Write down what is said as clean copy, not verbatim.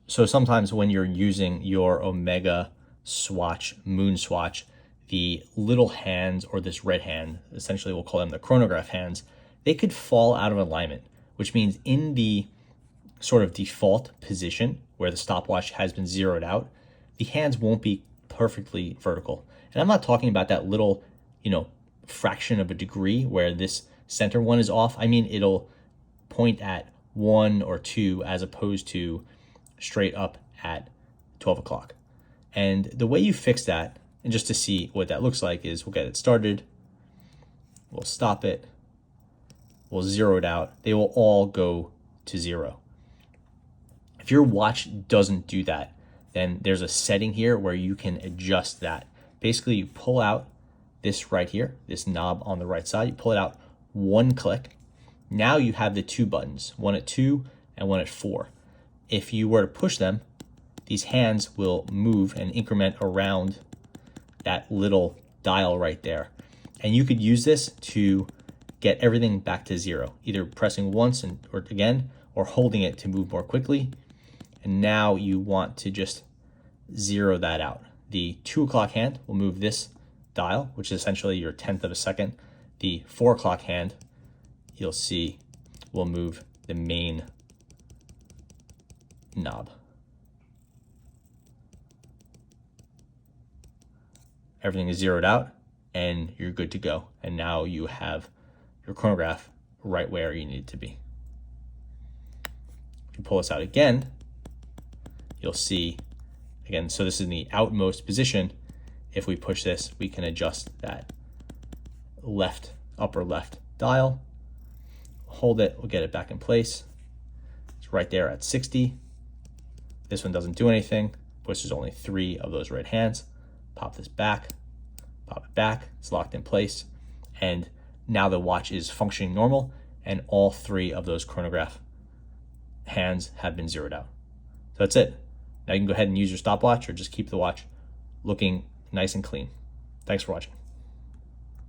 So sometimes when you're using your Omega swatch, MoonSwatch, the little hands, or this red hand, essentially we'll call them the chronograph hands, they could fall out of alignment, which means in the sort of default position where the stopwatch has been zeroed out, the hands won't be perfectly vertical. And I'm not talking about that little, fraction of a degree where this center one is off. I mean, it'll point at 1 or 2 as opposed to straight up at 12 o'clock. And the way you fix that, and just to see what that looks like, is we'll get it started, we'll stop it, we'll zero it out. They will all go to 0. If your watch doesn't do that, then there's a setting here where you can adjust that. Basically, you pull out this right here, this knob on the right side, you pull it out 1 click. Now you have the 2 buttons, one at 2 and one at 4. If you were to push them, these hands will move and increment around that little dial right there. And you could use this to get everything back to 0, either pressing once or again, or holding it to move more quickly. And now you want to just zero that out. The 2 o'clock hand will move this dial, which is essentially your 1/10 of a second. The 4 o'clock hand, you'll see, will move the main knob. Everything is zeroed out and you're good to go. And now you have your chronograph right where you need it to be. If you pull this out again, you'll see, again, so this is in the outmost position. If we push this, we can adjust that upper left dial. Hold it, we'll get it back in place. It's right there at 60. This one doesn't do anything, which is only 3 of those red hands. Pop this back, pop it back, it's locked in place. And now the watch is functioning normal and all 3 of those chronograph hands have been zeroed out. So that's it. Now you can go ahead and use your stopwatch or just keep the watch looking nice and clean. Thanks for watching.